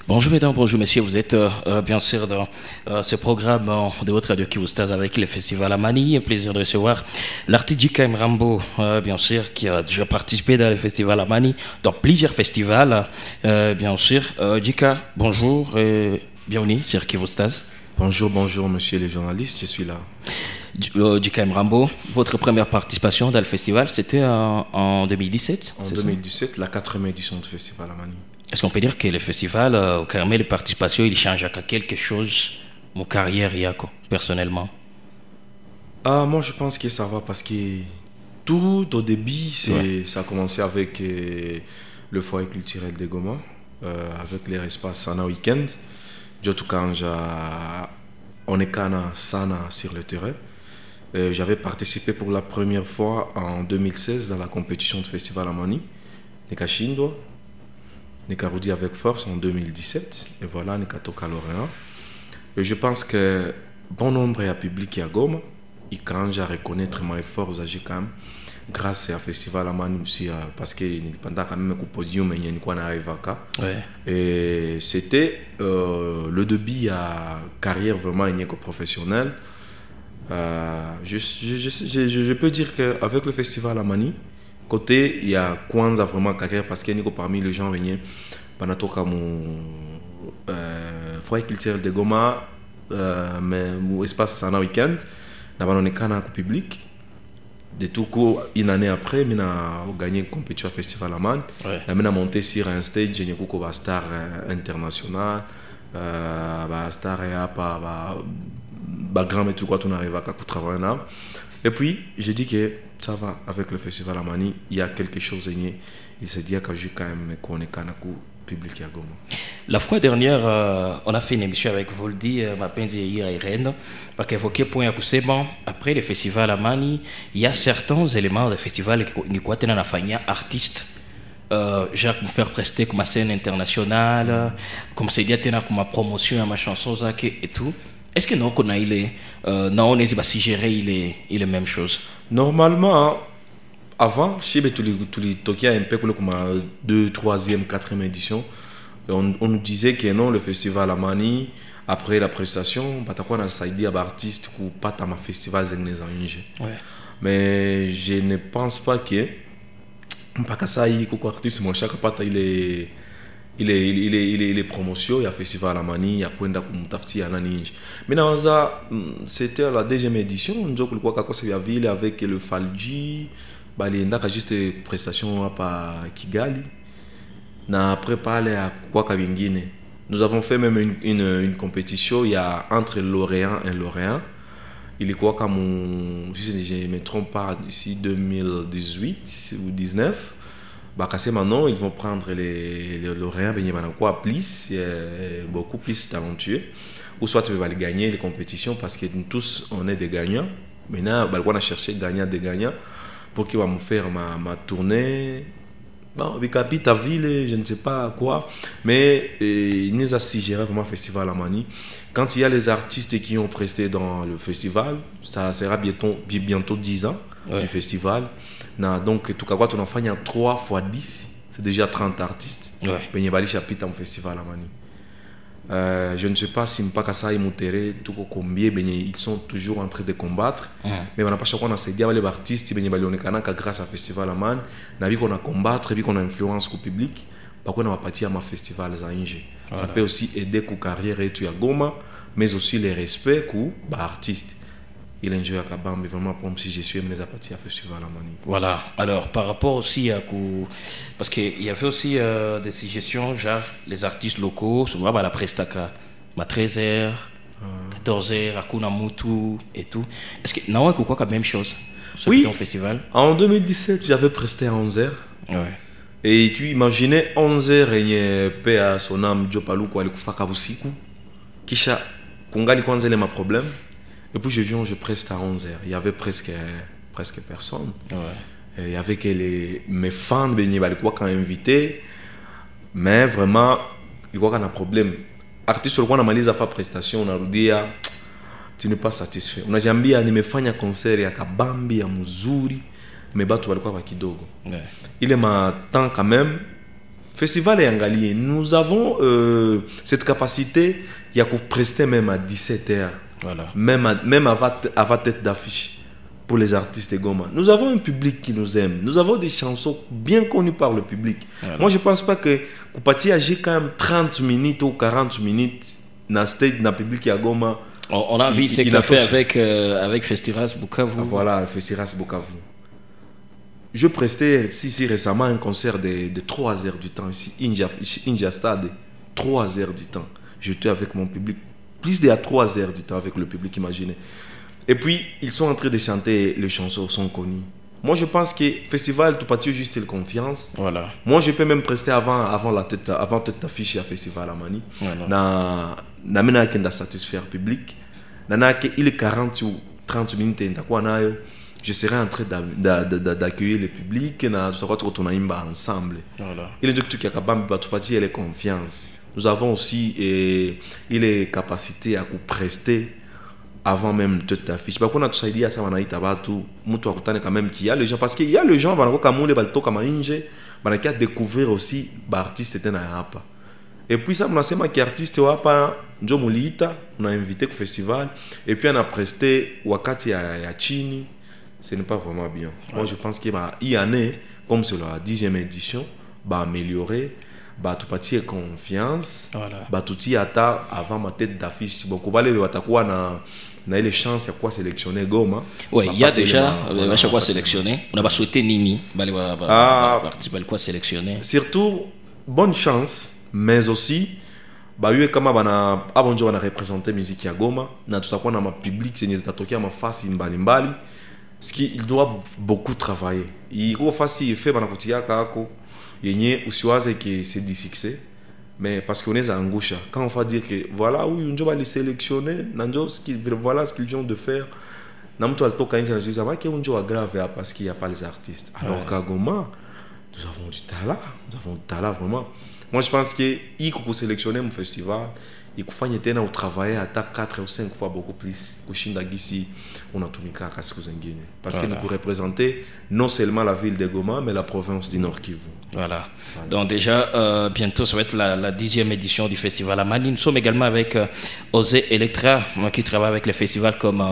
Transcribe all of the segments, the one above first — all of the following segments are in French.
Bonjour mesdames, bonjour messieurs, vous êtes bien sûr dans ce programme de votre radio Kiwustaz avec le festival Amani. Un plaisir de recevoir l'artiste Djika Mrambo, bien sûr, qui a déjà participé dans le festival Amani, dans plusieurs festivals, bien sûr. Djika, bonjour et bienvenue sur Kiwustaz. Bonjour, bonjour monsieur les journalistes, je suis là. Djika Mrambo, votre première participation dans le festival, c'était en 2017? En 2017, la 4e édition du festival Amani. Est-ce qu'on peut dire que le festival, au carnet de participation, il change à quelque chose, mon carrière, personnellement? Moi je pense que ça va parce que tout au début, ça a commencé avec le foyer culturel de Goma, avec les espaces Sana Weekend. On est sana sur le terrain. J'avais participé pour la première fois en 2016 dans la compétition de festival Amani, Nekashindwa. Nekarudi avec force en 2017 et voilà Nekatoka Lorrain. Et je pense que bon nombre de public à Goma, ils quand à reconnaître mes efforts quand même grâce au festival Amani aussi parce que pendant quand même un podium il y a une quoi n'arrive à et c'était le début à carrière vraiment une professionnelle. Je peux dire qu'avec le festival Amani, côté il y a Kwanza vraiment carrière parce que parmi les gens venaient Banatoka mon foyer culturel de Goma mais mon espace Sana Weekend on est canal public de tout coup une année après on a gagné une compétition festival Amani on a monté sur un stage il y a star international star et grand mais tout quoi on arrive à travailler là et puis j'ai dit que ça va avec le festival Amani, il y a quelque chose il s'est dit que j'ai quand même qu'on est Kanaku public à Goma. La fois dernière, on a fait une émission avec Voldy, ma peine hier et Rennes, parce qu'évoquer point à bon, après le festival Amani, il y a certains éléments du festival qui ont été artistes. J'ai faire prester comme scène internationale, comme c'est dit comme ma promotion à ma chanson et tout. Est-ce que non qu'on a non on est si gérer il est même chose? Normalement avant chez tous les Tokia un peu comme 2e, 3e, 4e édition on nous disait que non le festival Amani après la prestation on a saisi à artiste ou pas à ma festival mais je ne pense pas que pas que ça y est artiste mon chaque pas il est promotion il y a festival Amani il y a kwenda kumtafti ya nani mais c'était la 2e édition on dit que quoi que la ville avec le Falji balienda juste prestation à Kigali na préparé à quoi vingine nous avons fait même une compétition il y a entre lauréat et lauréat il est quoi comme je ne me trompe pas ici 2018 ou 19 maintenant ils vont prendre les lauréats plus beaucoup plus talentueux ou soit tu vas gagner les compétitions parce que nous tous on est des gagnants maintenant on a cherché des gagnants pour qu'ils vont me faire ma tournée Bikapi ta ville je ne sais pas quoi mais ils nous assigèrent vraiment festival Amani quand il y a les artistes qui ont presté dans le festival ça sera bientôt 10 ans du festival donc tout cas on a fait 3 fois 10 c'est déjà 30 artistes mais il y a chapitre au festival Amani je ne sais pas si Mpakasa et Moutere tout combien ils sont toujours en train de combattre mais on n'a pas chaque fois on a cédé les artistes grâce au festival Amani on a combattre et qu'on a influence au public par contre on va partir à ma festival ça peut aussi aider la carrière et tout à Goma mais aussi les respects pour artistes il enjoy à Kabam vraiment comme si je suis amené à partir au festival Amani. Voilà. Alors par rapport aussi à parce qu'il y avait aussi des suggestions genre les artistes locaux souvent la prestaka 13h 14h Akuna Mutu et tout. Est-ce que non quoi la même chose sur ton festival? En 2017 j'avais presté à 11h. Et tu imaginais 11h et paix à son âme Jopalu kwa alikufaka usiku kisha kungali kwanza ile ma problème. Et puis je preste à 11h. Il y avait presque personne. Il y avait que mes fans qui ont invité. Mais vraiment, il y a un problème. Artiste, on a malise à faire prestation, on a dit tu n'es pas satisfait. On a jamais animé un concert à Kabambi, à Muzuri, mais tu vas le kidogo. Il est ma temps quand même. Festival et Angali, nous avons cette capacité, il y a qu'on prester même à 17h, Voilà. même avant tête d'affiche pour les artistes de Goma. Nous avons un public qui nous aime, nous avons des chansons bien connues par le public. Voilà. Moi, je ne pense pas que Koupati agit quand même 30 minutes ou 40 minutes dans le stage, dans le public à Goma. On a vu ce que tu as fait avec Festival Bukavu. Voilà, le Festival Bukavu. Je prestais ici récemment un concert de 3 heures du temps ici, India Stade, 3 heures du temps. J'étais avec mon public, plus de 3 heures du temps avec le public, imaginez. Et puis, ils sont en train de chanter, les chansons sont connues. Moi, je pense que Festival, tout parti juste la confiance. Voilà. Moi, je peux même prester avant tête d'affiche à Festival Amani. Voilà. Na satisfaire le public. Il est 40 ou 30 minutes, je serai en train d'accueillir le public et on ensemble. Voilà. Il est dit que tu as la confiance. Nous avons aussi les capacités à prester avant même toute l'affiche. Parce qu'on a tout ça dit à ça, on a dit quand même qu'il y a les gens, parce qu'il y a les gens qui ont découvert aussi l'artiste était là. Et puis ça, on a dit artiste on a invité au festival et puis on a presté wakati ya chini. Ce n'est pas vraiment bien. Moi, je pense qu'il y a une année, comme c'est la 10e édition, va améliorer, va tout partir confiance, va tout y attendre avant ma tête d'affiche. Donc, on va aller on a eu les chances à quoi sélectionner Goma. Oui, il y a déjà à chaque fois sélectionné. On a souhaité Nini, participer quoi sélectionner. Surtout, bonne chance, mais aussi, bah eu kama bana abonjo bana représenter musique ya Goma, na tutakuwa na public c'est nizatokea mafasi mbalimbali. Ce qu'il doit beaucoup travailler. Il faut facile fait bana kutia kako yenye usiwaze que c'est du succès. Mais parce qu'on est à Angusha, quand on va dire que voilà, oui, on va les sélectionner, voilà ce qu'ils viennent de faire, on va grave parce qu'il n'y a pas les artistes. Alors qu'à Goma, nous avons du talent vraiment. Moi, je pense qu'il faut sélectionner mon festival, il faut travailler à 4 ou 5 fois beaucoup plus on a tout mis parce que nous pouvons représenter non seulement la ville de Goma, mais la province du Nord Kivu. Voilà. Donc déjà, bientôt, ça va être la 10e édition du festival Amani. Nous sommes également avec Osé Electra, qui travaille avec le festival comme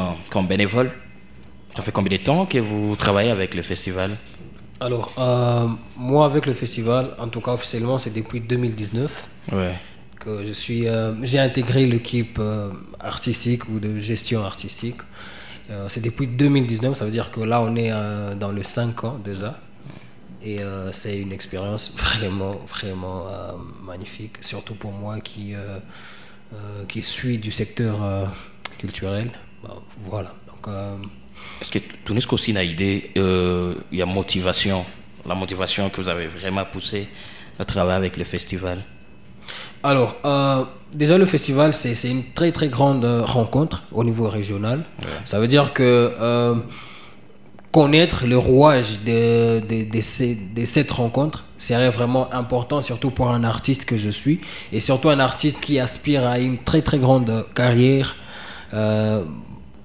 bénévole. Ça fait combien de temps que vous travaillez avec le festival? Alors, moi avec le festival, en tout cas officiellement, c'est depuis 2019. Ouais. Que j'ai intégré l'équipe artistique ou de gestion artistique. C'est depuis 2019, ça veut dire que là on est dans le 5 ans déjà. Et c'est une expérience vraiment magnifique, surtout pour moi qui suis du secteur culturel. Voilà. Donc, est-ce que tu nous aussi une idée, il y a la motivation que vous avez vraiment poussé à travailler avec le festival? Alors, déjà le festival, c'est une très très grande rencontre au niveau régional. Ouais. Ça veut dire que connaître le rouage de cette rencontre serait vraiment important, surtout pour un artiste que je suis, et surtout un artiste qui aspire à une très très grande carrière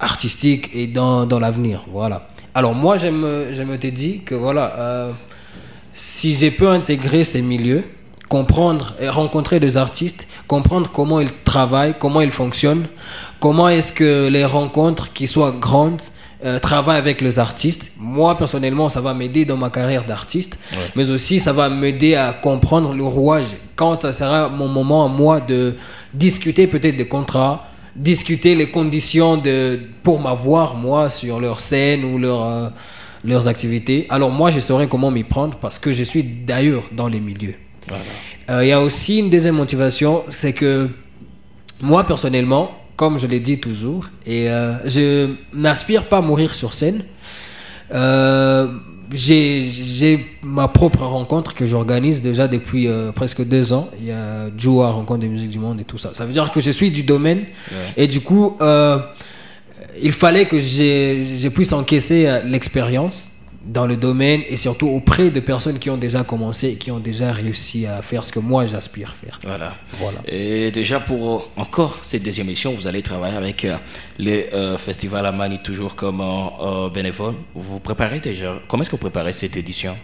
artistique et dans l'avenir. Voilà. Alors moi, je me dit que voilà, si j'ai pu intégrer ces milieux, comprendre et rencontrer des artistes, comprendre comment ils travaillent, comment ils fonctionnent, comment est-ce que les rencontres qui soient grandes travaillent avec les artistes. Moi personnellement, ça va m'aider dans ma carrière d'artiste, mais aussi ça va m'aider à comprendre le rouage quand ça sera mon moment à moi de discuter peut-être des contrats, discuter les conditions pour m'avoir moi sur leur scène ou leurs activités. Alors moi je saurai comment m'y prendre parce que je suis d'ailleurs dans les milieux. Voilà. Y a aussi une deuxième motivation, c'est que moi personnellement, comme je l'ai dit toujours, et je n'aspire pas à mourir sur scène. J'ai ma propre rencontre que j'organise déjà depuis presque 2 ans. Il y a Joua, Rencontre des musiques du monde et tout ça. Ça veut dire que je suis du domaine et du coup, il fallait que je puisse encaisser l'expérience dans le domaine et surtout auprès de personnes qui ont déjà commencé et qui ont déjà réussi à faire ce que moi j'aspire à faire. Voilà. Et déjà pour encore cette deuxième édition, vous allez travailler avec les festivals Amani toujours comme bénévole. Vous préparez déjà. Comment est-ce que vous préparez cette édition?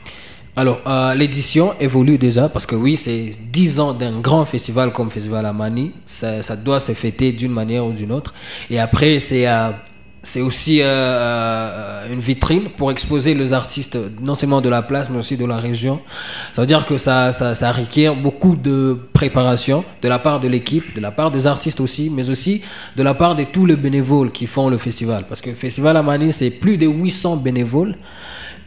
Alors, l'édition évolue déjà parce que oui, c'est 10 ans d'un grand festival comme Festival Amani. Ça doit se fêter d'une manière ou d'une autre. Et après, c'est aussi une vitrine pour exposer les artistes, non seulement de la place, mais aussi de la région. Ça veut dire que ça requiert beaucoup de préparation de la part de l'équipe, de la part des artistes aussi, mais aussi de la part de tous les bénévoles qui font le festival. Parce que le Festival Amani, c'est plus de 800 bénévoles.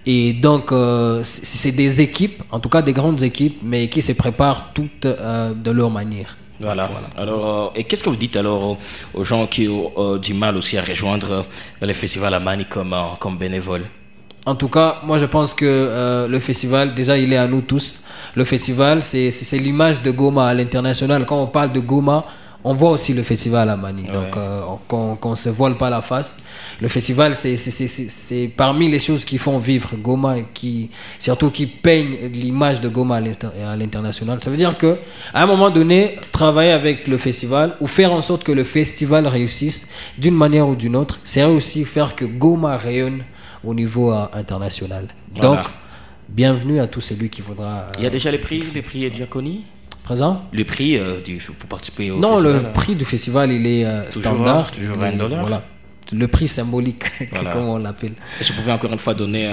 Et donc, c'est des équipes, en tout cas des grandes équipes, mais qui se préparent toutes de leur manière. Voilà. Alors, et qu'est-ce que vous dites alors aux gens qui ont du mal aussi à rejoindre le festival Amani comme bénévole? En tout cas, moi je pense que le festival, déjà il est à nous tous. Le festival, c'est l'image de Goma à l'international. Quand on parle de Goma, on voit aussi le festival à Mani. Ouais. Donc, qu'on ne se voile pas la face. Le festival, c'est parmi les choses qui font vivre Goma et surtout qui peignent l'image de Goma à l'international. Ça veut dire qu'à un moment donné, travailler avec le festival ou faire en sorte que le festival réussisse d'une manière ou d'une autre, c'est aussi faire que Goma rayonne au niveau international. Voilà. Donc, bienvenue à tout celui qui voudra... Il y a déjà les prix Diaconie présent. Le prix pour participer au non, festival? Non, le prix du festival, il est standard. Toujours $20. Voilà. Le prix symbolique, voilà. Comme on l'appelle. Et je pouvais encore une fois donner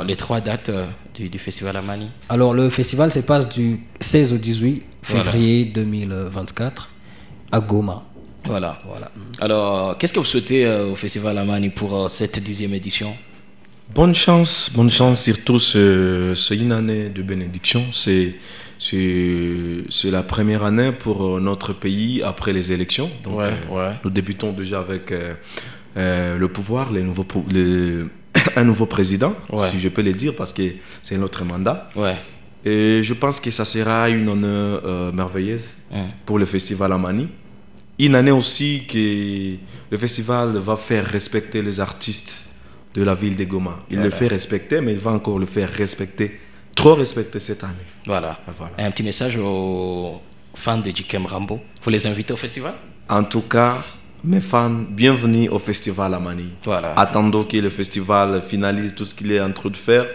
les 3 dates du festival Amani. Alors, le festival se passe du 16 au 18 février 2024 à Goma. Voilà. Alors, qu'est-ce que vous souhaitez au festival Amani pour cette 10e édition? Bonne chance, surtout c'est une année de bénédiction. C'est la première année pour notre pays après les élections. Donc, nous débutons déjà avec le pouvoir, un nouveau président, si je peux le dire, parce que c'est notre mandat. Et je pense que ça sera une année merveilleuse pour le festival Amani. Une année aussi que le festival va faire respecter les artistes de la ville de Goma. Il le fait respecter, mais il va encore le faire respecter, trop respecter cette année. Voilà. Un petit message aux fans de Jikem Rambo. Vous les invitez au festival? En tout cas, mes fans, bienvenue au festival Amani. Attendons que le festival finalise tout ce qu'il est en train de faire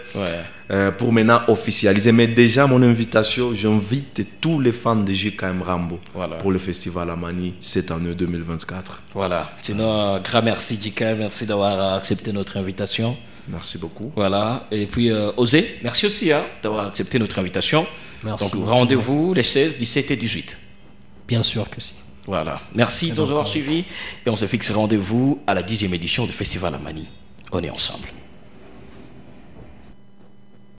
pour maintenant officialiser. Mais déjà, mon invitation, j'invite tous les fans de JKM Rambo pour le festival Amani cette année 2024. Voilà. Sinon, grand merci JKM, merci d'avoir accepté notre invitation. Merci beaucoup. Voilà. Et puis, Osé, merci aussi d'avoir accepté notre invitation. Merci. Donc, rendez-vous les 16, 17 et 18. Bien sûr que si. Voilà. Merci de nous avoir suivis. Et on se fixe rendez-vous à la 10e édition du Festival Amani. On est ensemble.